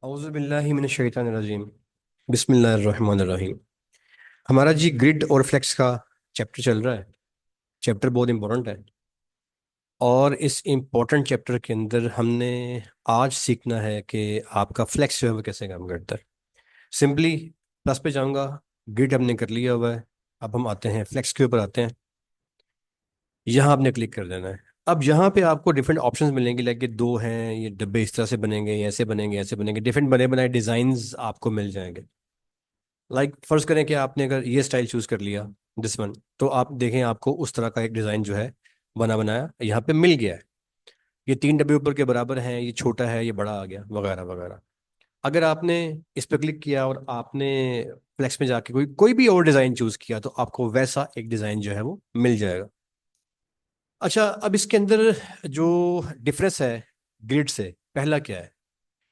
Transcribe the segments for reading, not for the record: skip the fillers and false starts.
औज़ुबिल्लाहि मिनश्शैतानिर्रजीम। बिस्मिल्लाहिर्रहमानिर्रहीम। हमारा जी ग्रिड और फ्लेक्स का चैप्टर चल रहा है। चैप्टर बहुत इंपॉर्टेंट है और इस इम्पोर्टेंट चैप्टर के अंदर हमने आज सीखना है कि आपका फ्लेक्स जो है वो कैसे काम करता है। सिंपली प्लस पे जाऊंगा। ग्रिड हमने कर लिया हुआ है। अब हम आते हैं फ्लेक्स के ऊपर आते हैं। यहाँ आपने क्लिक कर देना है। अब यहाँ पे आपको डिफरेंट ऑप्शंस मिलेंगे, लाइक कि दो हैं, ये डब्बे इस तरह से बनेंगे, ऐसे बनेंगे, ऐसे बनेंगे, डिफरेंट बने बनाए डिजाइन्स आपको मिल जाएंगे। फर्ज करें कि आपने अगर ये स्टाइल चूज कर लिया, दिस वन, तो आप देखें आपको उस तरह का एक डिजाइन जो है बना बनाया यहाँ पे मिल गया है। ये तीन डब्बे ऊपर के बराबर हैं, ये छोटा है, ये बड़ा आ गया, वगैरह वगैरह। अगर आपने इस पर क्लिक किया और आपने फ्लेक्स में जाके कोई कोई भी और डिजाइन चूज किया तो आपको वैसा एक डिजाइन जो है वो मिल जाएगा। अच्छा, अब इसके अंदर जो डिफरेंस है ग्रिड से, पहला क्या है?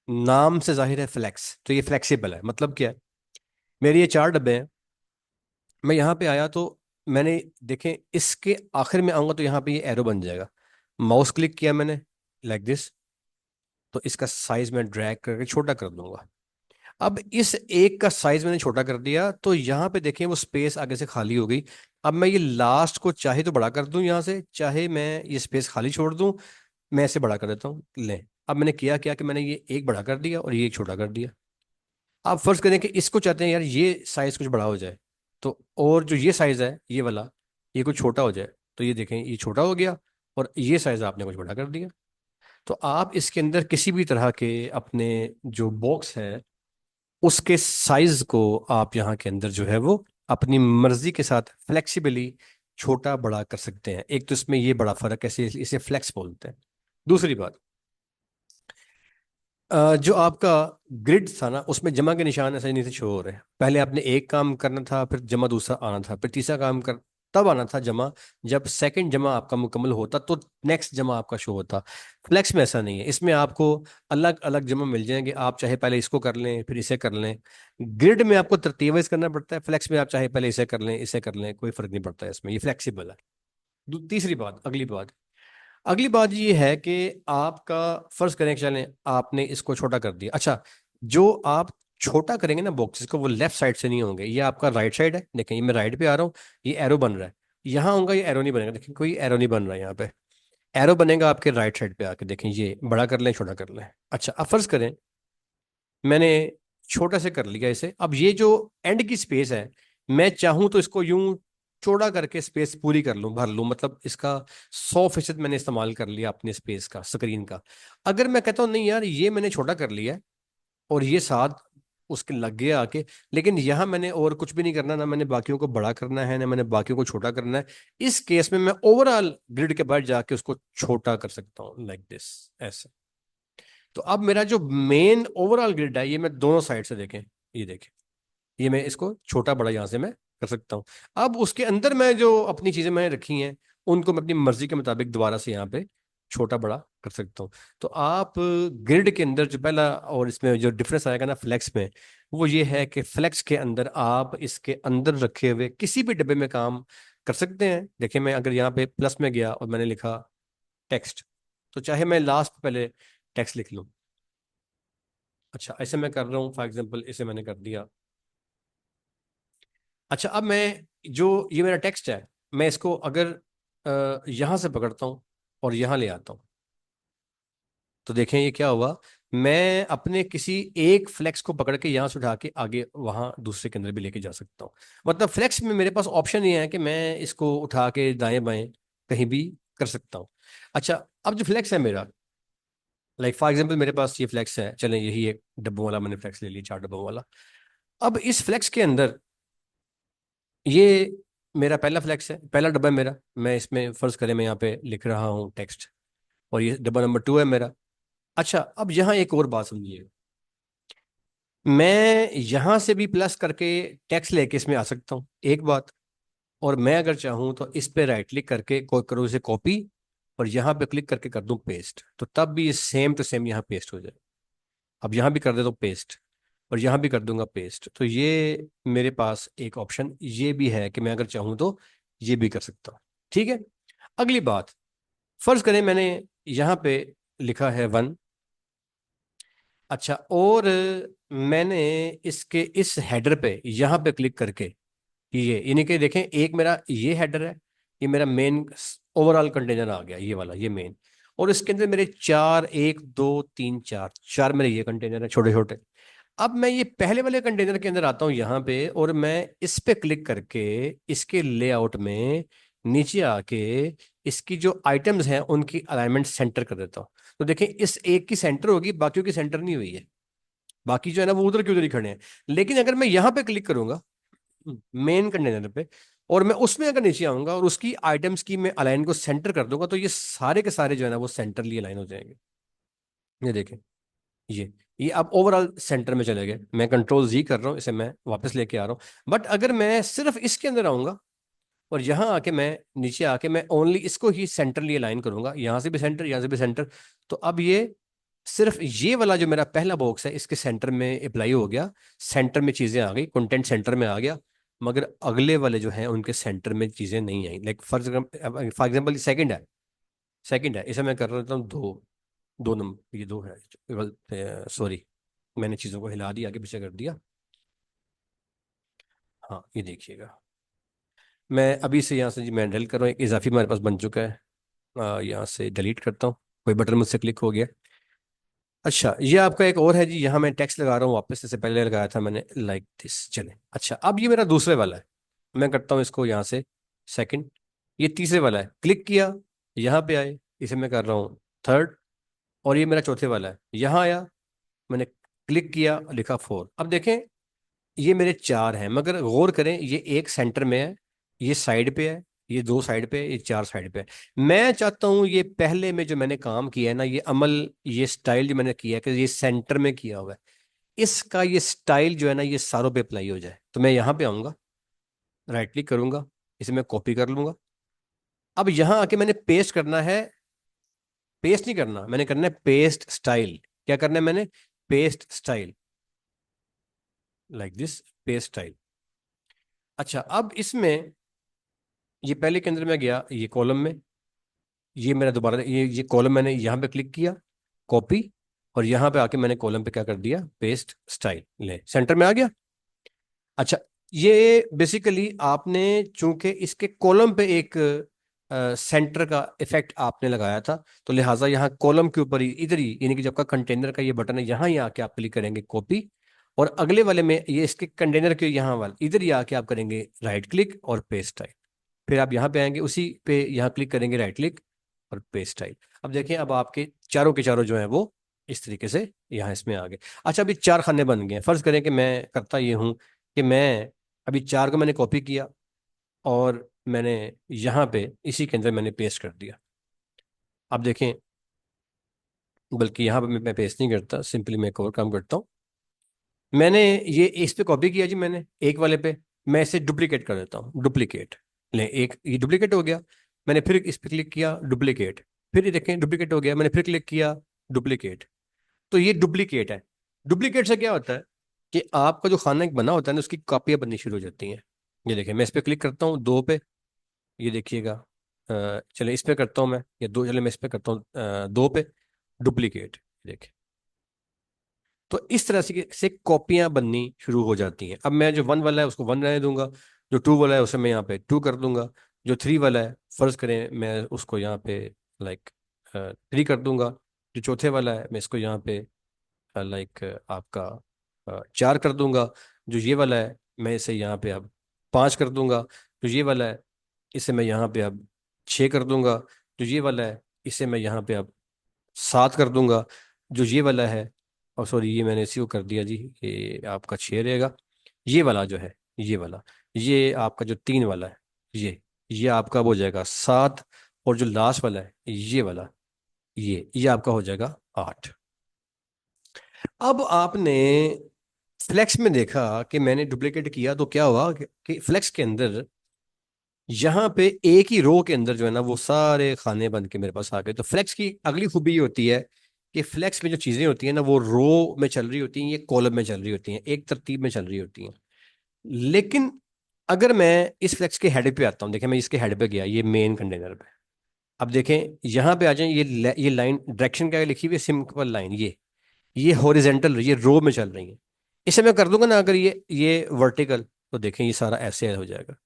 नाम से जाहिर है फ्लेक्स, तो ये फ्लेक्सिबल है। मतलब क्या है? मेरे ये चार डब्बे हैं, मैं यहाँ पे आया तो मैंने देखें इसके आखिर में आऊंगा तो यहाँ पे ये एरो बन जाएगा। माउस क्लिक किया मैंने, लाइक दिस, तो इसका साइज मैं ड्रैग करके छोटा कर दूंगा। अब इस एक का साइज मैंने छोटा कर दिया तो यहाँ पे देखें वो स्पेस आगे से खाली हो गई। अब मैं ये लास्ट को चाहे तो बड़ा कर दूं यहाँ से, चाहे मैं ये स्पेस खाली छोड़ दूं। मैं ऐसे बड़ा कर देता हूँ, ले। अब मैंने किया क्या कि मैंने ये एक बड़ा कर दिया और ये एक छोटा कर दिया। आप फर्ज करें कि इसको चाहते हैं यार ये साइज कुछ बड़ा हो जाए, तो और जो ये साइज है ये वाला, ये कुछ छोटा हो जाए, तो ये देखें ये छोटा हो गया और ये साइज आपने कुछ बड़ा कर दिया। तो आप इसके अंदर किसी भी तरह के अपने जो बॉक्स है उसके साइज को आप यहाँ के अंदर जो है वो अपनी मर्जी के साथ फ्लेक्सिबली छोटा बड़ा कर सकते हैं। एक तो इसमें ये बड़ा फर्क है, इसे फ्लेक्स बोलते हैं। दूसरी बात, जो आपका ग्रिड था ना उसमें जमा के निशान ऐसे नहीं थे शो हो रहे। पहले आपने एक काम करना था, फिर जमा दूसरा आना था, फिर तीसरा काम कर तब आना था जमा, जब सेकंड जमा आपका मुकम्मल होता तो नेक्स्ट जमा आपका शो होता। फ्लेक्स में ऐसा नहीं है, इसमें आपको अलग अलग जमा मिल जाएंगे। आप चाहे पहले इसको कर लें फिर इसे कर लें। ग्रिड में आपको तरतीब वाइज करना पड़ता है, फ्लेक्स में आप चाहे पहले इसे कर लें इसे कर लें, कोई फर्क नहीं पड़ता है इसमें, ये फ्लेक्सिबल है। तीसरी बात, अगली बात ये है कि आपका फर्ज करें कि चलें आपने इसको छोटा कर दिया। अच्छा, जो आप छोटा करेंगे ना बॉक्सेस को, वो लेफ्ट साइड से नहीं होंगे, ये आपका राइट साइड है। देखें ये मैं राइट पे आ रहा हूँ, ये एरो बन रहा है। यहाँ होगा ये एरो नहीं बनेगा, देखिए कोई एरो नहीं बन रहा है यहाँ पे। एरो बनेगा आपके राइट साइड पे आके, देखें ये बड़ा कर लें छोटा कर लें। अच्छा, अब फर्ज करें मैंने छोटा से कर लिया इसे। अब ये जो एंड की स्पेस है, मैं चाहूं तो इसको यूं चौड़ा करके स्पेस पूरी कर लूं, भर लूं, मतलब इसका 100% मैंने इस्तेमाल कर लिया अपने स्पेस का, स्क्रीन का। अगर मैं कहता हूं नहीं यार ये मैंने छोटा कर लिया है और ये साथ उसके लग गया आके, लेकिन यहां मैंने और कुछ भी नहीं करना, ना मैंने बाकियों को बड़ा करना है ना मैंने बाकियों को छोटा करना है। इस केस में मैं ओवरऑल ग्रिड के बाहर जाके उसको छोटा कर सकता हूँ, लाइक दिस, ऐसे। तो अब मेरा जो मेन ओवरऑल ग्रिड है ये मैं दोनों साइड से देखें, ये देखें, ये मैं इसको छोटा बड़ा यहां से मैं कर सकता हूँ। अब उसके अंदर मैं जो अपनी चीजें मैंने रखी हैं उनको मैं अपनी मर्जी के मुताबिक दोबारा से यहाँ पे छोटा बड़ा कर सकता हूँ। तो आप ग्रिड के अंदर जो पहला और इसमें जो डिफरेंस आएगा ना फ्लेक्स में, वो ये है कि फ्लेक्स के अंदर आप इसके अंदर रखे हुए किसी भी डब्बे में काम कर सकते हैं। देखिए मैं अगर यहाँ पे प्लस में गया और मैंने लिखा टेक्स्ट, तो चाहे मैं लास्ट पहले टेक्स्ट लिख लूँ। अच्छा, ऐसे मैं कर रहा हूँ, फॉर एग्जाम्पल इसे मैंने कर दिया। अच्छा, अब मैं जो ये मेरा टेक्स्ट है, मैं इसको अगर यहाँ से पकड़ता हूँ और यहाँ ले आता हूँ, तो देखें ये क्या हुआ। मैं अपने किसी एक फ्लेक्स को पकड़ के यहाँ से उठा के आगे वहां दूसरे के अंदर भी लेके जा सकता हूँ। मतलब फ्लेक्स में मेरे पास ऑप्शन ये है कि मैं इसको उठा के दाएं बाएं कहीं भी कर सकता हूँ। अच्छा, अब जो फ्लेक्स है मेरा, लाइक फॉर एग्जाम्पल मेरे पास ये फ्लेक्स है, चलें यही एक डब्बों वाला मैंने फ्लेक्स ले लिया, चार डब्बों वाला। अब इस फ्लेक्स के अंदर ये मेरा पहला फ्लेक्स है, पहला डब्बा है मेरा। मैं इसमें फर्ज करें मैं यहाँ पे लिख रहा हूँ टेक्स्ट, और ये डब्बा नंबर 2 है मेरा। अच्छा, अब यहाँ एक और बात समझिए, मैं यहाँ से भी प्लस करके टेक्स्ट लेके इसमें आ सकता हूँ, एक बात। और मैं अगर चाहूँ तो इस पे राइट क्लिक करके करूँ इसे कॉपी, और यहाँ पे क्लिक करके कर दूं पेस्ट, तो तब भी ये सेम टू सेम यहाँ पेस्ट हो जाए। अब यहाँ भी कर देता हूँ पेस्ट, और यहाँ भी कर दूंगा पेस्ट, तो ये मेरे पास एक ऑप्शन ये भी है कि मैं अगर चाहूँ तो ये भी कर सकता हूँ। ठीक है। अगली बात, फर्ज करें मैंने यहाँ पे लिखा है 1, अच्छा, और मैंने इसके इस हेडर पे यहाँ पे क्लिक करके ये यानी कि देखें, एक मेरा ये हेडर है, ये मेरा मेन ओवरऑल कंटेनर आ गया, ये वाला, ये मेन। और इसके अंदर मेरे चार, एक दो तीन चार, चार मेरे ये कंटेनर है छोटे छोटे। अब मैं ये पहले वाले कंटेनर के अंदर आता हूँ यहाँ पे, और मैं इस पे क्लिक करके इसके लेआउट में नीचे आके इसकी जो आइटम्स हैं उनकी अलाइनमेंट सेंटर कर देता हूँ। तो देखें, इस एक की सेंटर होगी, बाकियों की सेंटर नहीं हुई है। बाकी जो है ना वो उधर के उधर ही खड़े हैं। लेकिन अगर मैं यहाँ पे क्लिक करूंगा मेन कंटेनर पे, और मैं उसमें अगर नीचे आऊंगा और उसकी आइटम्स की मैं अलाइन को सेंटर कर दूंगा, तो ये सारे के सारे जो है ना वो सेंटरली अलाइन हो जाएंगे। ये देखें, ये अब ओवरऑल सेंटर में चले गए। मैं कंट्रोल जी कर रहा हूँ, इसे मैं वापस लेके आ रहा हूँ। बट अगर मैं सिर्फ इसके अंदर आऊंगा और यहाँ आके मैं नीचे आके मैं ओनली इसको ही सेंटरली अलाइन करूंगा, यहाँ से भी सेंटर, यहाँ से भी सेंटर, तो अब ये सिर्फ ये वाला जो मेरा पहला बॉक्स है इसके सेंटर में अप्लाई हो गया। सेंटर में चीजें आ गई, कंटेंट सेंटर में आ गया। मगर अगले वाले जो हैं उनके सेंटर में चीजें नहीं आई। लाइक फॉर एग्जाम्पल सेकंड है, सेकंड है, इसे मैं कर रहा हूँ दो, दो नंबर, ये दो है, सॉरी, मैंने चीज़ों को हिला दिया, आगे पीछे कर दिया। हाँ, ये देखिएगा, मैं अभी से यहाँ से जी मैं डिलीट कर रहा हूँ, एक इजाफी मेरे पास बन चुका है। यहाँ से डिलीट करता हूँ, कोई बटन मुझसे क्लिक हो गया। अच्छा, ये आपका एक और है जी, यहाँ मैं टेक्स्ट लगा रहा हूँ वापस, इससे पहले लगाया था मैंने लाइक दिस, चले। अच्छा, अब ये मेरा दूसरे वाला है, मैं करता हूँ इसको यहाँ से सेकंड। ये तीसरे वाला है, क्लिक किया, यहाँ पे आए, इसे मैं कर रहा हूँ थर्ड। और ये मेरा चौथे वाला है, यहाँ आया, मैंने क्लिक किया, लिखा फोर। अब देखें, ये मेरे चार हैं, मगर गौर करें, ये एक सेंटर में है, ये साइड पे है, ये दो साइड पे है, ये चार साइड पे है। मैं चाहता हूं ये पहले में जो मैंने काम किया है ना, ये अमल, ये स्टाइल जो मैंने किया है कि ये सेंटर में किया हुआ है, इसका ये स्टाइल जो है ना ये सारों पे अप्लाई हो जाए। तो मैं यहाँ पे आऊंगा, राइट क्लिक करूंगा, इसे मैं कॉपी कर लूंगा। अब यहाँ आके मैंने पेस्ट करना है, पेस्ट नहीं करना, मैंने करना है पेस्ट स्टाइल। क्या करना है मैंने? Paste style, like this, paste style. अच्छा, अब इसमें ये पहले के अंदर मैं गया, ये कॉलम में, ये मेरा दोबारा ये कॉलम मैंने यहाँ पे क्लिक किया, कॉपी, और यहाँ पे आके मैंने कॉलम पे क्या कर दिया, पेस्ट स्टाइल, ले सेंटर में आ गया। अच्छा, ये बेसिकली आपने चूंकि इसके कॉलम पे एक सेंटर का इफेक्ट आपने लगाया था, तो लिहाजा यहाँ कॉलम के ऊपर ही इधर ही, यानी कि जब का कंटेनर का ये बटन है यहाँ ही आके आप क्लिक करेंगे कॉपी, और अगले वाले में ये इसके कंटेनर के यहाँ वाले इधर ही आके आप करेंगे राइट क्लिक और पेस्ट टाइप। फिर आप यहाँ पे आएंगे, उसी पे यहाँ क्लिक करेंगे, राइट क्लिक और पेस्ट टाइप। अब देखें, अब आपके चारों के चारों जो है वो इस तरीके से यहाँ इसमें आ गए। अच्छा, अभी चार खाने बन गए। फर्ज करें कि मैं करता ये हूँ कि मैं अभी चार को मैंने कॉपी किया और मैंने यहाँ पे इसी के अंदर मैंने पेस्ट कर दिया। अब देखें, बल्कि यहाँ पे मैं पेस्ट नहीं करता, सिंपली मैं एक और काम करता हूँ। मैंने ये इस पे कॉपी किया जी, मैंने एक वाले पे, मैं इसे डुप्लीकेट कर देता हूँ, डुप्लीकेट, ले एक, ये डुप्लीकेट हो गया। मैंने फिर इस पे क्लिक किया, डुप्लीकेट, फिर ये देखें डुप्लीकेट हो गया, मैंने फिर क्लिक किया, डुप्लीकेट। तो ये डुप्लीकेट है। डुप्लीकेट से क्या होता है कि आपका जो खाना एक बना होता है ना, उसकी कॉपियां बननी शुरू हो जाती हैं। ये देखिए, मैं इस पे क्लिक करता हूँ दो पे, ये देखिएगा, चले इस पे करता हूँ मैं, या दो, चले मैं इस पे करता हूँ दो पे, डुप्लीकेट, देखिए। तो इस तरह से कॉपियां बननी शुरू हो जाती हैं। अब मैं जो वन वाला है उसको वन रहने दूंगा, जो टू वाला है उसे मैं यहाँ पे टू कर दूंगा, जो थ्री वाला है फर्ज करें मैं उसको यहाँ पे लाइक थ्री कर दूंगा, जो चौथे वाला है मैं इसको यहाँ पे लाइक आपका चार कर दूंगा, जो ये वाला है मैं इसे यहाँ पे अब पाँच कर दूंगा, जो ये वाला है इसे मैं यहाँ पे अब छः कर दूंगा, जो ये वाला है इसे मैं यहाँ पे अब सात कर दूंगा, जो ये वाला है, और सॉरी ये मैंने इसी को कर दिया जी, ये आपका छः रहेगा। ये वाला जो है, ये वाला, ये आपका जो तीन वाला है, ये आपका हो जाएगा सात, और जो लास्ट वाला है ये वाला, ये आपका हो जाएगा आठ। अब आपने फ्लेक्स में देखा कि मैंने डुप्लीकेट किया तो क्या हुआ कि फ्लेक्स के अंदर यहाँ पे एक ही रो के अंदर जो है ना वो सारे खाने बन के मेरे पास आ गए। तो फ्लेक्स की अगली खूबी ये होती है कि फ्लेक्स में जो चीजें होती हैं ना वो रो में चल रही होती हैं, ये कॉलम में चल रही होती हैं, एक तरतीब में चल रही होती हैं। लेकिन अगर मैं इस फ्लेक्स के हेड पे आता हूँ, देखें मैं इसके हेड पे गया, ये मेन कंटेनर पे, अब देखें यहाँ पे आ जाए, ये लाइन डायरेक्शन क्या लिखी हुई है, सिंपल लाइन, ये ये हॉरिजेंटल, ये रो में चल रही हैं। इसे मैं कर दूंगा ना, अगर ये वर्टिकल, तो देखें ये सारा ऐसे हो जाएगा।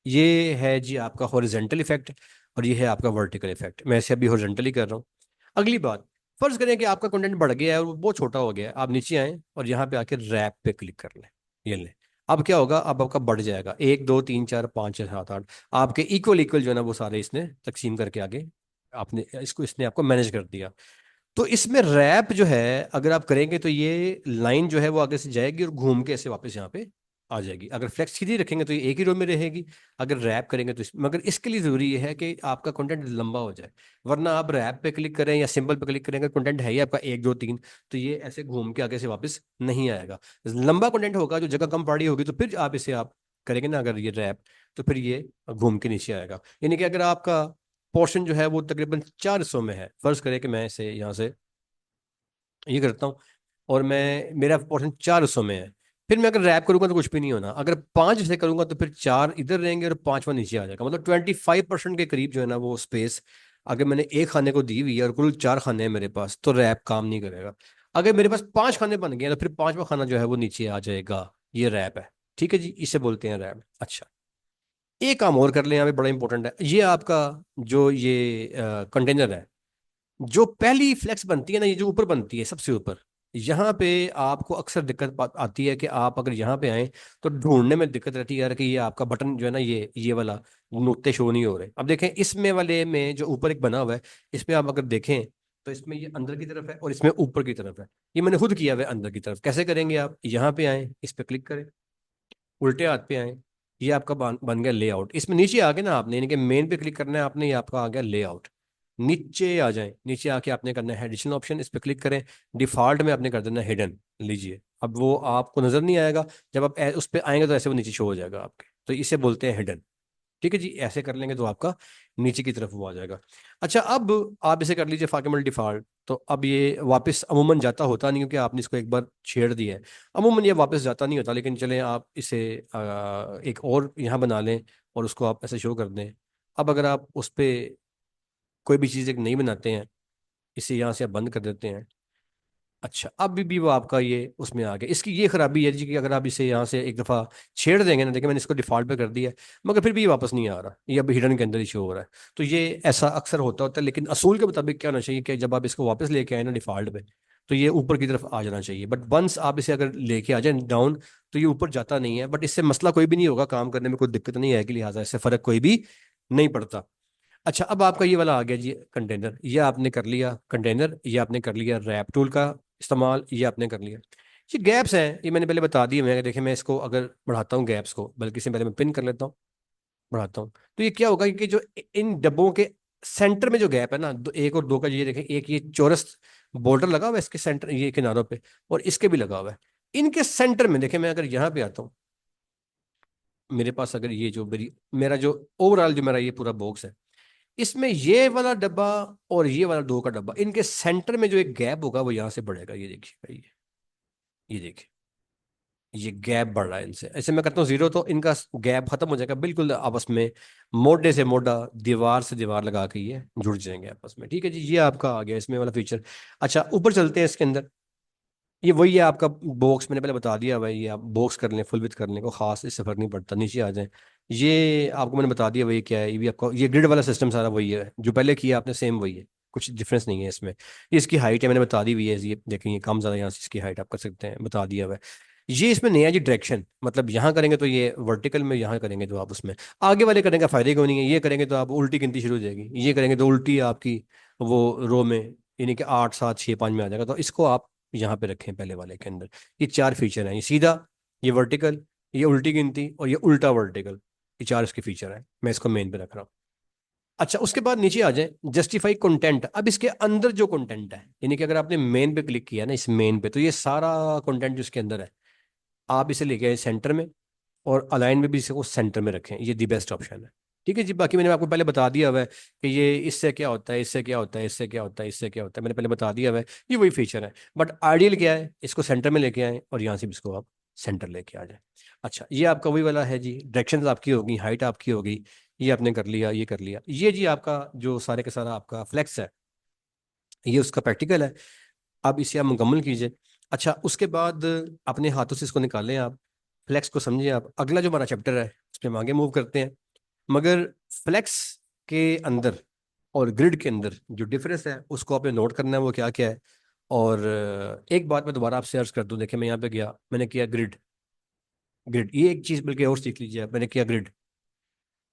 ये है जी आपका हॉरिजेंटल इफेक्ट, और ये है आपका वर्टिकल इफेक्ट। मैं इसे अभी हॉरिजेंटली कर रहा हूँ। अगली बात, फर्ज करें कि आपका कंटेंट बढ़ गया है और वो बहुत छोटा हो गया है, आप नीचे आए और यहाँ पे आके रैप पे क्लिक कर लें। ये लें, अब क्या होगा, अब आपका बढ़ जाएगा, 1 2 3 4 5 6 7 8, आपके इक्वल इक्वल जो है ना वो सारे इसने तकसीम करके आगे आपने इसको, इसने आपको मैनेज कर दिया। तो इसमें रैप जो है अगर आप करेंगे तो ये लाइन जो है वो आगे से जाएगी और घूम के ऐसे वापस यहाँ पे आ जाएगी। अगर फ्लेक्स सीधी रखेंगे तो ये एक ही रो में रहेगी, अगर रैप करेंगे तो मगर इसके लिए जरूरी ये है कि आपका कंटेंट लंबा हो जाए। वरना आप रैप पे क्लिक करें या सिंबल पे क्लिक करेंगे, कंटेंट है ही आपका 1 2 3, तो ये ऐसे घूम के आगे से वापस नहीं आएगा। लंबा कंटेंट होगा, जो जगह कम पड़ी होगी, तो फिर आप इसे आप करेंगे ना अगर ये रैप, तो फिर ये घूम के नीचे आएगा। यानी कि अगर आपका पोर्शन जो है वो तकरीबन 4 हिस्सों में है, फर्ज करें कि मैं इसे यहाँ से ये करता हूँ और मैं मेरा पोर्शन 4 हिस्सों में है, फिर मैं अगर रैप करूंगा तो कुछ भी नहीं होना, अगर 5 हिस्से करूंगा तो फिर 4 इधर रहेंगे और पांचवा नीचे आ जाएगा। मतलब 25% के करीब जो है ना वो स्पेस अगर मैंने एक खाने को दी हुई है और कुल 4 खाने हैं मेरे पास, तो रैप काम नहीं करेगा। अगर मेरे पास 5 खाने बन गए तो फिर पांचवा खाना जो है वो नीचे आ जाएगा। ये रैप है, ठीक है जी, इसे बोलते हैं रैप। अच्छा, एक काम और कर लें यहाँ पे, बड़ा इंपॉर्टेंट है। ये आपका जो ये कंटेनर है, जो पहली फ्लेक्स बनती है ना, ये जो ऊपर बनती है सबसे ऊपर, यहाँ पे आपको अक्सर दिक्कत आती है कि आप अगर यहाँ पे आए तो ढूंढने में दिक्कत रहती है यार कि ये आपका बटन जो है ना, ये वाला नुक्ते शो नहीं हो रहे। अब देखें इसमें वाले में जो ऊपर एक बना हुआ है, इसमें आप अगर देखें तो इसमें ये अंदर की तरफ है और इसमें ऊपर की तरफ है। ये मैंने खुद किया हुआ है अंदर की तरफ। कैसे करेंगे, आप यहाँ पे आए, इस पे क्लिक करें, उल्टे हाथ पे आए, ये आपका बन गया लेआउट। इसमें नीचे आ गए ना आपने, यानी कि मेन पे क्लिक करना है आपने, ये आपका आ गया लेआउट। नीचे आ जाए, नीचे आके आपने करना है एडिशनल ऑप्शन, इस पे क्लिक करें, डिफॉल्ट में आपने कर देना हिडन। लीजिए, अब वो आपको नजर नहीं आएगा, जब आप उस पे आएंगे तो ऐसे वो नीचे शो हो जाएगा आपके, तो इसे बोलते हैं हिडन। ठीक है जी, ऐसे कर लेंगे तो आपका नीचे की तरफ वो आ जाएगा। अच्छा, अब आप इसे कर लीजिए फाकिमल डिफॉल्ट, तो अब ये वापस अमूमन जाता होता नहीं, क्योंकि आपने इसको एक बार छेड़ दिया है। अमूमन ये वापस जाता नहीं होता, लेकिन चलें आप इसे एक और यहाँ बना लें और उसको आप ऐसे शो कर दें। अब अगर आप उस पर कोई भी चीज़ एक नहीं बनाते हैं, इसे यहाँ से आप बंद कर देते हैं। अच्छा, अब भी वो आपका ये उसमें आ गया। इसकी ये खराबी है जी कि अगर आप इसे यहाँ से एक दफ़ा छेड़ देंगे ना, देखिए मैंने इसको डिफॉल्ट पे कर दिया है, मगर फिर भी ये वापस नहीं आ रहा, ये अब हिडन के अंदर ही शो हो रहा है। तो ये ऐसा अक्सर होता होता है, लेकिन असूल के मुताबिक क्या होना चाहिए कि जब आप इसको वापस लेके आए ना डिफॉल्ट पे, तो ये ऊपर की तरफ आ जाना चाहिए। बट वंस आप इसे अगर लेके आ जाए डाउन, तो ये ऊपर जाता नहीं है। बट इससे मसला कोई भी नहीं होगा, काम करने में कोई दिक्कत नहीं आएगी, लिहाजा इससे फ़र्क कोई भी नहीं पड़ता। अच्छा, अब आपका ये वाला आ गया जी कंटेनर, ये आपने कर लिया कंटेनर, ये आपने कर लिया रैप टूल का इस्तेमाल, ये आपने कर लिया। ये गैप्स हैं, ये मैंने पहले बता दिए। मैं देखिए, मैं इसको अगर बढ़ाता हूँ गैप्स को, बल्कि इससे पहले मैं पिन कर लेता हूँ, बढ़ाता हूँ, तो ये क्या होगा कि जो इन डब्बों के सेंटर में जो गैप है ना, एक और दो का, ये देखें, एक ये चौरस बॉर्डर लगा हुआ है इसके सेंटर, ये किनारों पे, और इसके भी लगा हुआ है। इनके सेंटर में देखें, मैं अगर यहाँ पे आता हूँ, मेरे पास अगर ये जो मेरा जो ओवरऑल जो मेरा ये पूरा बॉक्स है, इसमें ये वाला डब्बा और ये वाला दो का डब्बा, इनके सेंटर में जो एक गैप होगा वो यहां से बढ़ेगा। ये देखिएगा, ये देखिए, ये गैप बढ़ रहा है इनसे। ऐसे मैं करता हूँ जीरो, तो इनका गैप खत्म हो जाएगा बिल्कुल, आपस में मोटे से मोटा, दीवार से दीवार लगा के ये जुड़ जाएंगे आपस में। ठीक है जी, ये आपका आ गया इसमें वाला फीचर। अच्छा, ऊपर चलते हैं इसके अंदर। ये वही है आपका बॉक्स, मैंने पहले बता दिया भाई, ये आप बॉक्स कर लें, फुल विथ करने को खास इससे फर्क नहीं पड़ता। नीचे आ जाए, ये आपको मैंने बता दिया वही क्या है। ये भी आपका ये ग्रिड वाला सिस्टम सारा वही है जो पहले किया आपने, सेम वही है, कुछ डिफरेंस नहीं है इसमें। ये इसकी हाइट है, मैंने बता दी हुई है, ये देखें, ये कम ज़्यादा यहाँ से इसकी हाइट आप कर सकते हैं, बता दिया हुआ है। ये इसमें नया जी डायरेक्शन, मतलब यहाँ करेंगे तो ये वर्टिकल में, यहाँ करेंगे तो आप उसमें आगे वाले करने का फायदे क्यों नहीं है। ये करेंगे तो आप उल्टी गिनती शुरू हो जाएगी, ये करेंगे तो उल्टी आपकी वो रो में, यानी कि 8 7 6 5 में आ जाएगा। तो इसको आप यहाँ पे रखें पहले वाले के अंदर। ये 4 फीचर हैं, ये सीधा, ये वर्टिकल, ये उल्टी गिनती और ये उल्टा वर्टिकल, ये 4 इसके फीचर हैं। मैं इसको मेन पे रख रहा हूँ। अच्छा, उसके बाद नीचे आ जाए, जस्टिफाई कंटेंट। अब इसके अंदर जो कंटेंट है, यानी कि अगर आपने मेन पे क्लिक किया ना, इस मेन पे, तो ये सारा कंटेंट जो इसके अंदर है, आप इसे लेके आए सेंटर में, और अलाइन में भी इसको सेंटर में रखें, ये दी बेस्ट ऑप्शन है। ठीक है जी, बाकी मैंने आपको पहले बता दिया हुआ है कि ये इससे क्या होता है, इससे क्या होता है, इससे क्या होता है, इससे क्या होता है, मैंने पहले बता दिया हुआ है। ये वही फीचर है, बट आइडियल क्या है, इसको सेंटर में लेके आए और यहाँ से भी इसको आप सेंटर लेके आ जाए। अच्छा, ये आपका वही वाला है जी, डायरेक्शंस आपकी होगी, हाइट आपकी होगी, ये आपने कर लिया, ये कर लिया। ये जी आपका जो सारे का सारा आपका फ्लेक्स है, ये उसका प्रैक्टिकल है। अब इसे आप मुकम्मल कीजिए। अच्छा, उसके बाद अपने हाथों से इसको निकालें आप, फ्लेक्स को समझिए आप। अगला जो हमारा चैप्टर है उस पर हम आगे मूव करते हैं। मगर फ्लेक्स के अंदर और ग्रिड के अंदर जो डिफरेंस है उसको आपने नोट करना है, वो क्या क्या है। और एक बात मैं दोबारा आपसे अर्ज कर दूं, देखिए मैं यहाँ पे गया, मैंने किया ग्रिड। ग्रिड ये एक चीज़ बल्कि और सीख लीजिए आप, मैंने किया ग्रिड।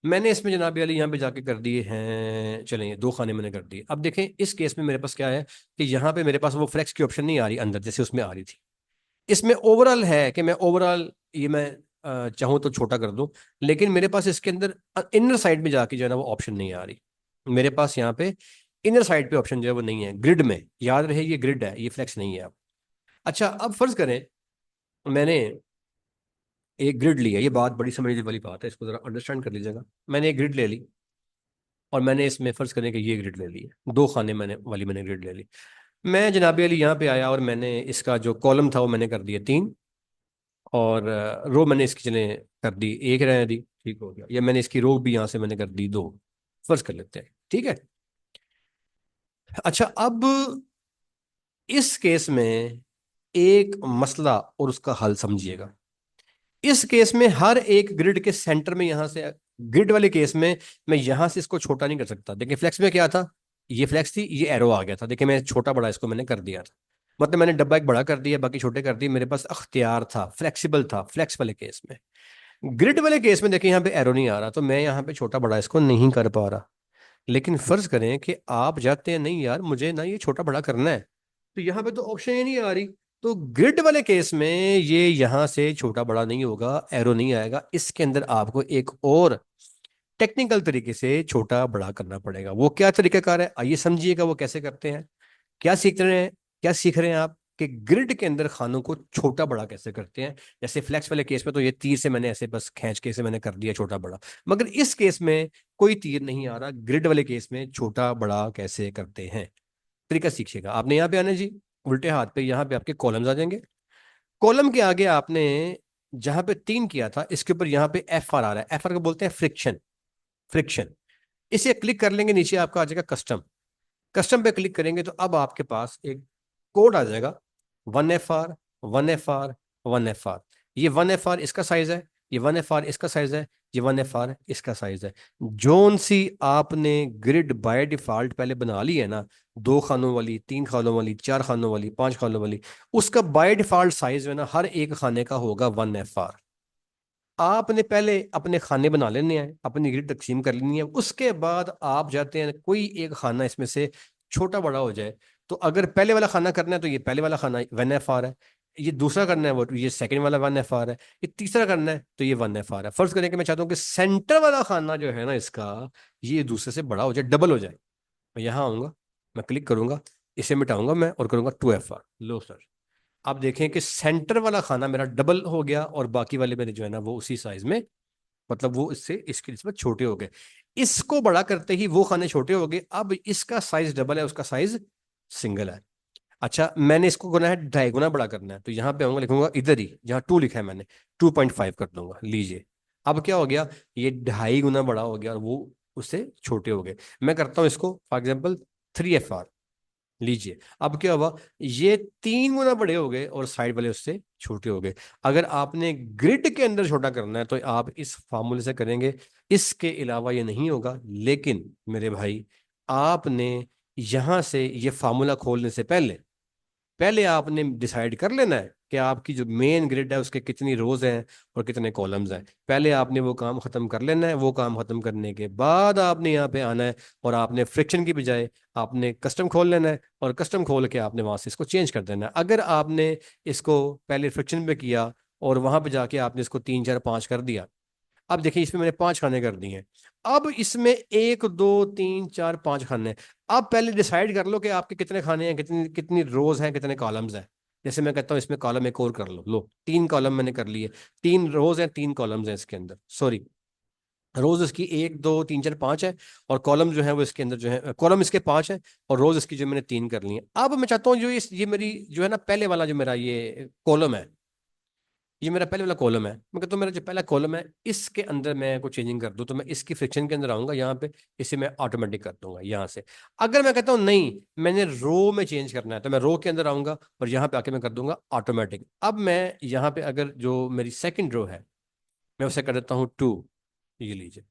मैंने इसमें जनाब वाली यहाँ पे जाके कर दिए हैं, चलें ये 2 खाने मैंने कर दिए। अब देखें इस केस में मेरे पास क्या है कि यहाँ पे मेरे पास वो फ्लेक्स की ऑप्शन नहीं आ रही अंदर जैसे उसमें आ रही थी। इसमें ओवरऑल है कि मैं ओवरऑल ये मैं चाहूँ तो छोटा कर दूं, लेकिन मेरे पास इसके अंदर इनर साइड में जाके जो है ना वो ऑप्शन नहीं आ रही। मेरे पास यहाँ पे इनर साइड पे ऑप्शन जो है वो नहीं है ग्रिड में। याद रहे ये ग्रिड है, ये फ्लेक्स नहीं है अब। अच्छा, अब फर्ज करें मैंने एक ग्रिड लिया, ये बात बड़ी समझने वाली बात है, इसको जरा अंडरस्टैंड कर लीजिएगा। मैंने एक ग्रिड ले ली और मैंने इसमें फर्ज करें कि ये ग्रिड ले ली है, 2 खाने मैंने ग्रिड ले ली। मैं जनाबी अली यहाँ पे आया और मैंने इसका जो कॉलम था वो मैंने कर दिया 3, और रो मैंने इसकी चले कर दी 1 रहने दी, ठीक हो गया। या मैंने इसकी रो भी यहाँ से मैंने कर दी 2, फर्ज कर लेते हैं, ठीक है। अच्छा, अब इस केस में एक मसला और उसका हल समझिएगा। इस केस में हर एक ग्रिड के सेंटर में यहां से, ग्रिड वाले केस में मैं यहां से इसको छोटा नहीं कर सकता। देखिए फ्लेक्स में क्या था, ये फ्लेक्स थी, ये एरो आ गया था, देखिए मैं छोटा बड़ा इसको मैंने कर दिया था, मतलब मैंने डब्बा एक बड़ा कर दिया बाकी छोटे कर दिए, मेरे पास अख्तियार था, फ्लेक्सिबल था फ्लेक्स वाले केस में। ग्रिड वाले केस में देखिए यहाँ पे एरो नहीं आ रहा, तो मैं यहाँ पे छोटा बड़ा इसको नहीं कर पा रहा। लेकिन फर्ज करें कि आप जाते हैं नहीं यार मुझे ना ये छोटा बड़ा करना है, तो यहाँ पे तो ऑप्शन ही नहीं आ रही। तो ग्रिड वाले केस में ये यहाँ से छोटा बड़ा नहीं होगा, एरो नहीं आएगा, इसके अंदर आपको एक और टेक्निकल तरीके से छोटा बड़ा करना पड़ेगा। वो क्या तरीकाकार है आइए समझिएगा, वो कैसे करते हैं। क्या सीख रहे हैं, क्या सीख रहे हैं आप कि ग्रिड के अंदर खानों को छोटा बड़ा कैसे करते हैं। जैसे फ्लेक्स वाले केस में तो ये तीर से मैंने ऐसे बस खींच के से मैंने कर दिया छोटा बड़ा, मगर इस केस में कोई तीर नहीं आ रहा। ग्रिड वाले केस में छोटा बड़ा कैसे करते हैं, तरीका सीखिएगा। आपने यहाँ पे आना जी, उल्टे हाथ पे यहाँ पे आपके कॉलम्स आ जाएंगे। कॉलम के आगे आपने जहां पे 3 किया था इसके ऊपर यहाँ पे एफ आर आ रहा है, एफ आर को बोलते हैं फ्रिक्शन। फ्रिक्शन, इसे क्लिक कर लेंगे, नीचे आपका आ जाएगा कस्टम। कस्टम पे क्लिक करेंगे तो अब आपके पास एक कोड आ जाएगा, 1FR 1FR 1FR। ये 1FR इसका साइज है, ये 1FR इसका साइज है, ये 1FR इसका साइज है। जोन सी आपने ग्रिड बाय डिफॉल्ट पहले बना ली है ना, 2 खानों वाली, 3 खानों वाली, 4 खानों वाली, 5 खानों वाली, उसका बाय डिफॉल्ट साइज है ना हर एक खाने का होगा 1FR। आपने पहले अपने खाने बना लेने हैं, अपनी ग्रिड तकसीम कर लेनी है, उसके बाद आप जाते हैं कोई एक खाना इसमें से छोटा बड़ा हो जाए। तो अगर पहले वाला खाना करना है तो ये पहले वाला खाना 1FR है, ये दूसरा करना है वो ये सेकंड वाला 1FR है, ये तीसरा करना है तो ये 1FR है। फर्ज करें कि मैं चाहता हूँ कि सेंटर वाला खाना जो है ना इसका ये दूसरे से बड़ा हो जाए, डबल हो जाए। मैं यहाँ आऊंगा, मैं क्लिक करूंगा, इसे मिटाऊंगा मैं और करूंगा 2FR। लो सर, आप देखें कि सेंटर वाला खाना मेरा डबल हो गया और बाकी वाले मेरे जो है ना वो उसी साइज में, मतलब वो इससे इसके निस्बत छोटे हो गए। इसको बड़ा करते ही वो खाने छोटे हो गए, अब इसका साइज डबल है, उसका साइज सिंगल है। अच्छा, मैंने इसको करना है 2.5 गुना बड़ा करना है, तो यहाँ पे आऊंगा, लिखूंगा इधर ही जहाँ 2 लिखा है मैंने 2.5 कर दूंगा, लीजिए। अब क्या हो गया, ये 2.5 गुना बड़ा हो गया और वो उससे छोटे हो गए। मैं करता हूँ इसको फॉर एग्जाम्पल 3FR, लीजिए। अब क्या हुआ, ये 3 गुना बड़े हो गए और साइड वाले उससे छोटे हो गए। अगर आपने ग्रिड के अंदर छोटा करना है तो आप इस फार्मूले से करेंगे, इसके अलावा ये नहीं होगा। लेकिन मेरे भाई आपने यहां से ये फार्मूला खोलने से पहले पहले आपने डिसाइड कर लेना है कि आपकी जो मेन ग्रिड है उसके कितनी रोज हैं और कितने कॉलम्स हैं। पहले आपने वो काम खत्म कर लेना है, वो काम खत्म करने के बाद आपने यहाँ पे आना है और आपने फ्रिक्शन की बजाय आपने कस्टम खोल लेना है, और कस्टम खोल के आपने वहां से इसको चेंज कर देना है। अगर आपने इसको पहले फ्रिक्शन पे किया और वहां पे जाके आपने इसको 3 4 5 कर दिया, अब देखिए इसमें मैंने 5 खाने कर दिए हैं। अब इसमें 1 2 3 4 5 खाने हैं। अब पहले डिसाइड कर लो कि आपके कितने खाने हैं, कितनी कितनी रोज हैं, कितने कॉलम्स हैं। जैसे मैं कहता हूँ इसमें कॉलम एक और कर लो 3 कॉलम मैंने कर लिए, 3 रोज हैं, 3 कॉलम्स हैं इसके अंदर, सॉरी रोज इसकी 1 2 3 4 5 है, और कॉलम जो है वो इसके अंदर जो है, कॉलम इसके 5 है और रोज इसकी जो मैंने 3 कर ली है। अब मैं चाहता हूँ जो ये मेरी जो है ना पहले वाला जो मेरा ये कॉलम है, ये मेरा पहले वाला कॉलम है, मैं कहता हूँ मेरा जो पहला कॉलम है इसके अंदर मैं कुछ चेंजिंग कर दूं तो मैं इसकी फ्रिक्शन के अंदर आऊंगा यहाँ पे, इसे मैं ऑटोमेटिक कर दूंगा यहाँ से। अगर मैं कहता हूँ नहीं मैंने रो में चेंज करना है तो मैं रो के अंदर आऊंगा और यहाँ पे आके मैं कर दूंगा ऑटोमेटिक। अब मैं यहाँ पे अगर जो मेरी सेकंड रो है मैं उसे कर देता हूँ 2, ये लीजिए।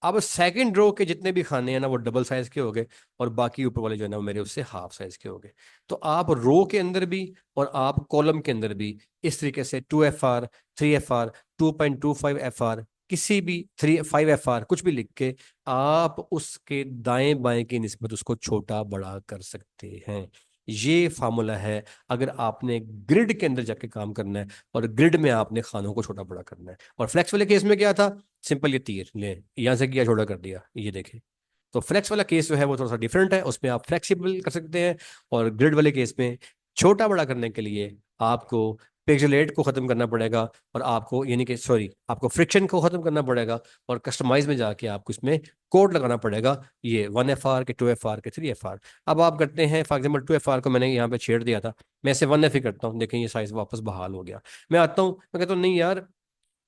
अब सेकंड रो के जितने भी खाने हैं ना वो डबल साइज के हो गए और बाकी ऊपर वाले जो है ना वो मेरे उससे हाफ साइज के हो गए। तो आप रो के अंदर भी और आप कॉलम के अंदर भी इस तरीके से 2FR, 3FR, 2.25FR, किसी भी 5FR कुछ भी लिख के आप उसके दाएं बाएं की निस्बत उसको छोटा बड़ा कर सकते हैं। ये फार्मूला है अगर आपने ग्रिड के अंदर जाके काम करना है और ग्रिड में आपने खानों को छोटा बड़ा करना है। और फ्लेक्स वाले केस में क्या था, सिंपल ये तीर ले यहाँ से किया छोटा कर दिया, ये देखें। तो फ्लेक्स वाला केस जो है वो थोड़ा सा डिफरेंट है, उसमें आप फ्लेक्सिबल कर सकते हैं। और ग्रिड वाले केस में छोटा बड़ा करने के लिए आपको पिक्सेलेट को खत्म करना पड़ेगा और आपको यानी कि सॉरी आपको फ्रिक्शन को खत्म करना पड़ेगा और कस्टमाइज में जाके आपको इसमें कोड लगाना पड़ेगा, ये 1FR के 2FR के 3FR। अब आप करते हैं फॉर एग्जाम्पल 2FR को मैंने यहाँ पे छेड़ दिया था, मैं इसे 1F ही करता हूँ, देखें ये साइज वापस बहाल हो गया। मैं आता हूँ मैं कहता हूँ नहीं यार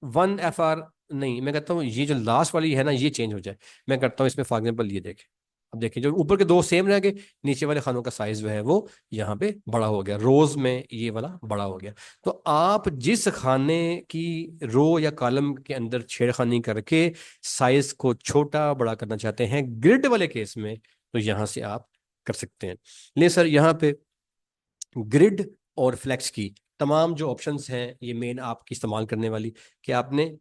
1FR नहीं, मैं कहता हूँ ये जो लास्ट वाली है ना ये चेंज हो जाए। मैं करता हूँ इसमें फॉर एग्जाम्पल ये देखें, अब देखिए जो ऊपर के दो सेम रह गए, नीचे वाले खानों का साइज जो है वो यहाँ पे बड़ा हो गया, रोज में ये वाला बड़ा हो गया। तो आप जिस खाने की रो या कॉलम के अंदर छेड़खानी करके साइज को छोटा बड़ा करना चाहते हैं ग्रिड वाले केस में, तो यहाँ से आप कर सकते हैं। ले सर यहाँ पे ग्रिड और फ्लेक्स की तमाम जो ऑप्शंस हैं ये मेन आपकी इस्तेमाल करने वाली कि आपने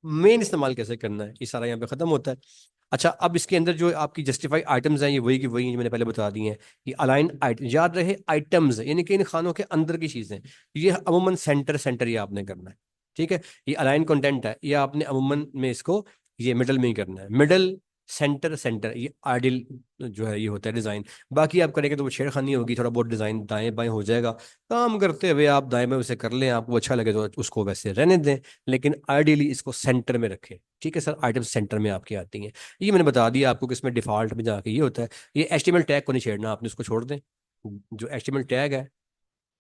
मेन इस्तेमाल कैसे करना है ये सारा यहाँ पे खत्म होता है। अच्छा अब इसके अंदर जो आपकी जस्टिफाई आइटम्स हैं ये वही की वही मैंने पहले बता दी हैं। ये अलाइन आइटम याद रहे आइटम्स यानी कि इन खानों के अंदर की चीजें, ये अमूमन सेंटर सेंटर ये आपने करना है। ठीक है, ये अलाइन कंटेंट है ये आपने अमूमन में इसको ये मिडल में ही करना है, मिडल सेंटर सेंटर ये आइडियल जो है ये होता है डिजाइन। बाकी आप करेंगे तो वो छेड़खानी होगी, थोड़ा बहुत डिजाइन दाएं बाएं हो जाएगा। काम करते हुए आप दाएं बाएं उसे कर लें, आपको अच्छा लगे तो उसको वैसे रहने दें, लेकिन आइडियली इसको सेंटर में रखें। ठीक है सर, आइटम सेंटर में आपकी आती हैं। ये मैंने बता दिया आपको कि इसमें डिफॉल्ट में जाके ये होता है। ये HTML टैग को नहीं छेड़ना आपने, उसको छोड़ दें। जो HTML टैग है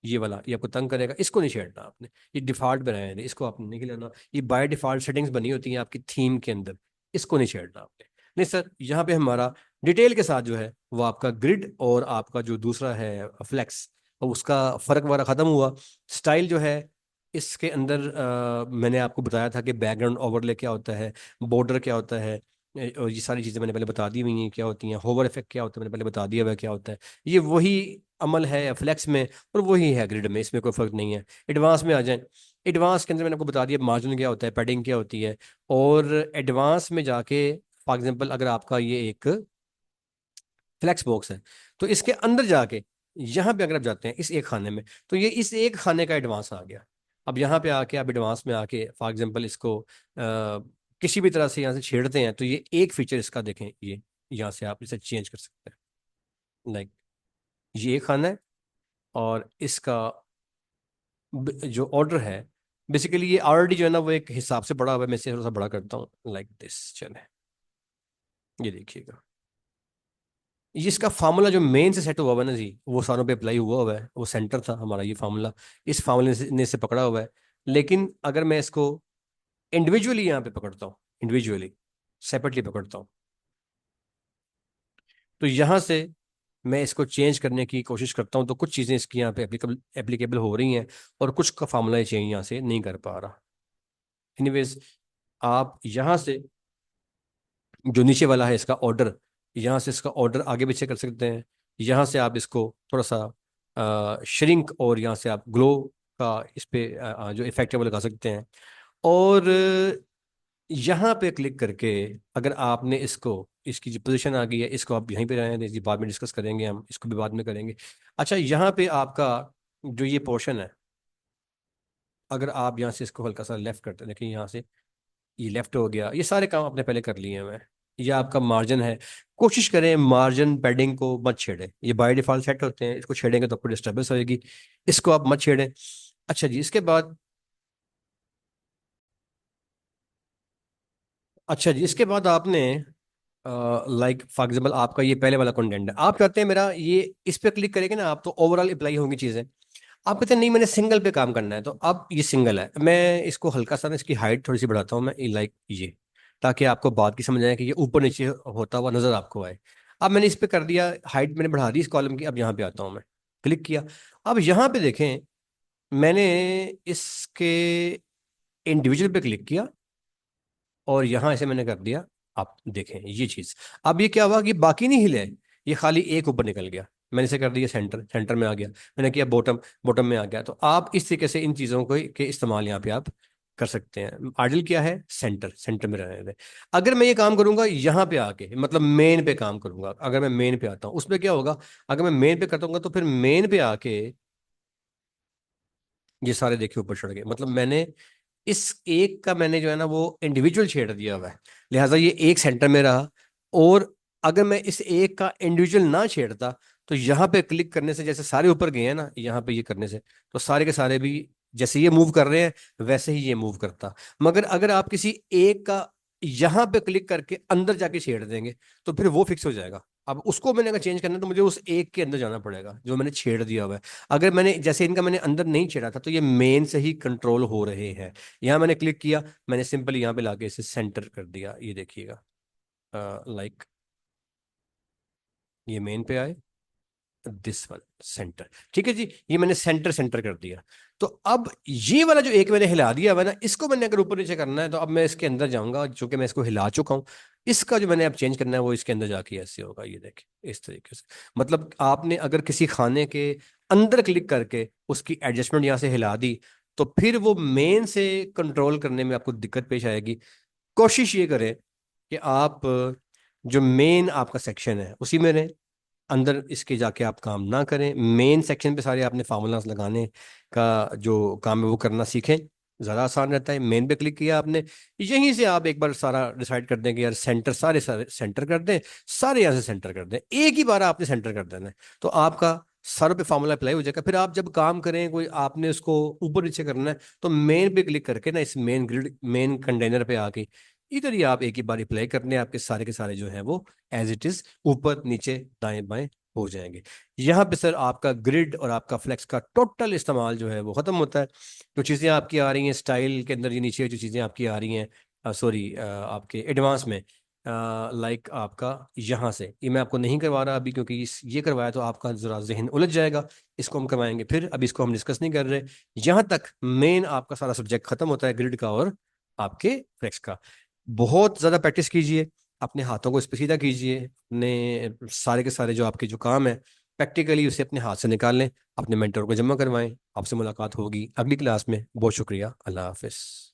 ये वाला ये आपको तंग करेगा, इसको नहीं छेड़ना आपने, ये डिफॉल्ट में रहने दें, इसको आपने नहीं लेना। ये बाय डिफॉल्ट सेटिंग्स बनी होती हैं आपकी थीम के अंदर, इसको नहीं छेड़ना आपने। नहीं सर यहाँ पे हमारा डिटेल के साथ जो है वो आपका ग्रिड और आपका जो दूसरा है फ्लेक्स, और उसका फर्क वगैरह खत्म हुआ। स्टाइल जो है इसके अंदर मैंने आपको बताया था कि बैकग्राउंड ओवरले क्या होता है, बॉर्डर क्या होता है, और ये सारी चीज़ें मैंने पहले बता दी हुई हैं क्या होती हैं, होवर इफेक्ट क्या होता है मैंने पहले बता दिया हुआ है क्या होता है। ये वही अमल है फ्लेक्स में और वही है ग्रिड में, इसमें कोई फर्क नहीं है। एडवांस में आ जाए, एडवांस के अंदर मैंने आपको बता दिया मार्जिन क्या होता है, पैडिंग क्या होती है। और एडवांस में जाके फॉर एग्जांपल अगर आपका ये एक फ्लेक्स बॉक्स है तो इसके अंदर जाके यहाँ पे अगर आप जाते हैं इस एक खाने में तो ये इस एक खाने का एडवांस आ गया। अब यहाँ पे आके आप एडवांस में आके फॉर एग्जांपल इसको किसी भी तरह से यहाँ से छेड़ते हैं तो ये एक फीचर इसका देखें, ये यहाँ से आप इसे चेंज कर सकते हैं। ये एक खाना है और इसका जो ऑर्डर है बेसिकली ये ऑलरेडी जो है ना वो एक हिसाब से बड़ा हुआ है, मैं इसे थोड़ा सा बड़ा करता हूँ लाइक दिस, चले ये देखिएगा। ये इसका फार्मूला जो मेन से सेट हुआ हुआ है ना जी वो सारों पे अप्लाई हुआ हुआ है, वो सेंटर था हमारा ये फार्मूला, इस फार्मूले ने से पकड़ा हुआ है। लेकिन अगर मैं इसको इंडिविजुअली यहाँ पे पकड़ता हूँ, इंडिविजुअली सेपरेटली पकड़ता हूँ, तो यहाँ से मैं इसको चेंज करने की कोशिश करता हूँ तो कुछ चीज़ें इसकी यहाँ पे एप्लीकेबल एप्लीकेबल हो रही हैं और कुछ का फार्मूला चेंज यहाँ से नहीं कर पा रहा। एनीवेज आप यहाँ से जो नीचे वाला है इसका ऑर्डर, यहाँ से इसका ऑर्डर आगे पीछे कर सकते हैं। यहाँ से आप इसको थोड़ा सा श्रिंक और यहाँ से आप ग्लो का इस पे जो इफेक्ट है वो लगा सकते हैं। और यहाँ पे क्लिक करके अगर आपने इसको इसकी जो पोजीशन आ गई है इसको आप यहीं पे रहें दें, इसकी बाद में डिस्कस करेंगे, हम इसको भी बाद में करेंगे। अच्छा यहाँ पे आपका जो ये पोर्शन है अगर आप यहाँ से इसको हल्का सा लेफ्ट करते हैं, देखिए यहाँ से ये लेफ्ट हो गया, ये सारे काम आपने पहले कर लिए हैं। मैं ये आपका मार्जिन है, कोशिश करें मार्जिन पैडिंग को मत छेड़ें, ये बाय डिफॉल्ट सेट होते हैं, इसको छेड़ेंगे तो आपको डिस्टर्बेंस होगी, इसको आप मत छेड़ें। अच्छा जी इसके बाद अच्छा जी इसके बाद आपने लाइक फॉर एग्जाम्पल आपका ये पहले वाला कंटेंट है, आप चाहते हैं मेरा ये इस पे क्लिक करेंगे ना आप तो ओवरऑल अप्लाई होंगी चीज़ें। आप कहते हैं नहीं मैंने सिंगल पे काम करना है, तो अब ये सिंगल है, मैं इसको हल्का सा ना इसकी हाइट थोड़ी सी बढ़ाता हूँ मैं, लाइक ये, ताकि आपको बात की समझ आए कि ये ऊपर नीचे होता हुआ नजर आपको आए। अब मैंने इस पे कर दिया, हाइट मैंने बढ़ा दी इस कॉलम की। अब यहाँ पे आता हूँ मैं, क्लिक किया। अब यहाँ पे देखें, मैंने इसके इंडिविजुअल पे क्लिक किया और यहाँ ऐसे मैंने कर दिया। आप देखें ये चीज, अब ये क्या हुआ कि बाकी नहीं हिले, ये खाली एक ऊपर निकल गया। मैंने इसे कर दिया सेंटर, सेंटर में आ गया। मैंने किया बॉटम, बॉटम में आ गया। तो आप इस तरीके से इन चीजों को के इस्तेमाल यहाँ पे आप कर सकते हैं। आइडल क्या है, सेंटर, सेंटर में रहने दें। अगर मैं ये काम करूंगा यहाँ पे आके, मतलब मेन पे काम करूंगा, अगर मैं मेन पे आता हूँ उसमें क्या होगा, अगर मैं मेन पे करता हूँ तो फिर मेन पे आके ये सारे देखिए ऊपर चढ़ गए। मतलब मैंने इस एक का मैंने जो है ना वो इंडिविजुअल छेड़ दिया हुआ है, लिहाजा ये एक सेंटर में रहा। और अगर मैं इस एक का इंडिविजुअल ना छेड़ता, तो यहाँ पे क्लिक करने से जैसे सारे ऊपर गए हैं ना, यहाँ पे ये करने से तो सारे के सारे भी जैसे ये मूव कर रहे हैं वैसे ही ये मूव करता। मगर अगर आप किसी एक का यहाँ पे क्लिक करके अंदर जाके छेड़ देंगे, तो फिर वो फिक्स हो जाएगा। अब उसको मैंने अगर चेंज करना है तो मुझे उस एक के अंदर जाना पड़ेगा जो मैंने छेड़ दिया हुआ है। अगर मैंने जैसे इनका मैंने अंदर नहीं छेड़ा था, तो ये मेन से ही कंट्रोल हो रहे हैं। यहाँ मैंने क्लिक किया, मैंने सिंपल यहाँ पे लाके इसे सेंटर कर दिया, ये देखिएगा। लाइक ये मेन पे आए, दिस वन सेंटर, ठीक है जी, ये मैंने सेंटर सेंटर कर दिया। तो अब ये वाला जो एक मैंने हिला दिया है ना, इसको मैंने अगर ऊपर नीचे करना है तो अब मैं इसके अंदर जाऊंगा, जो कि मैं इसको हिला चुका हूं। इसका जो मैंने अब चेंज करना है वो इसके अंदर जाके ऐसे होगा, ये देखिए इस तरीके से। मतलब आपने अगर किसी खाने के अंदर क्लिक करके उसकी एडजस्टमेंट यहाँ से हिला दी, तो फिर वो मेन से कंट्रोल करने में आपको दिक्कत पेश आएगी। कोशिश ये करें कि आप जो मेन आपका सेक्शन है उसी में रहें, अंदर इसके जाके आप काम ना करें। मेन सेक्शन पे सारे आपने फार्मूलाज लगाने का जो काम है वो करना सीखें, ज़्यादा आसान रहता है। मेन पे क्लिक किया आपने, यहीं से आप एक बार सारा डिसाइड कर दें कि यार सेंटर, सारे सारे सेंटर कर दें, सारे यहाँ से सेंटर कर दें, एक ही बार आपने सेंटर कर देना है। तो आपका सारों पे फार्मूला अप्लाई हो जाएगा। फिर आप जब काम करें कोई, आपने उसको ऊपर नीचे करना है, तो मेन पे क्लिक करके ना इस मेन ग्रिड, मेन कंटेनर पे आके इधर ही आप एक ही बार अप्लाई करने, आपके सारे के सारे जो है वो एज इट इज ऊपर नीचे दाएं बाएं हो जाएंगे। यहाँ पे सर आपका ग्रिड और आपका फ्लेक्स का टोटल इस्तेमाल जो है वो खत्म होता है। जो चीज़ें आपकी आ रही हैं स्टाइल के अंदर, ये नीचे जो चीज़ें आपकी आ रही हैं, सॉरी आपके एडवांस में, लाइक आपका यहाँ से, ये मैं आपको नहीं करवा रहा अभी, क्योंकि ये करवाया तो आपका ज़रा जहन उलझ जाएगा। इसको हम करवाएंगे फिर, अभी इसको हम डिस्कस नहीं कर रहे। यहाँ तक मेन आपका सारा सब्जेक्ट खत्म होता है, ग्रिड का और आपके फ्लेक्स का। बहुत ज़्यादा प्रैक्टिस कीजिए, अपने हाथों को इस पे सीधा कीजिए, अपने सारे के सारे जो आपके जो काम है प्रैक्टिकली उसे अपने हाथ से निकाल लें, अपने मेंटर को जमा करवाएं। आपसे मुलाकात होगी अगली क्लास में। बहुत शुक्रिया, अल्लाह हाफिज़।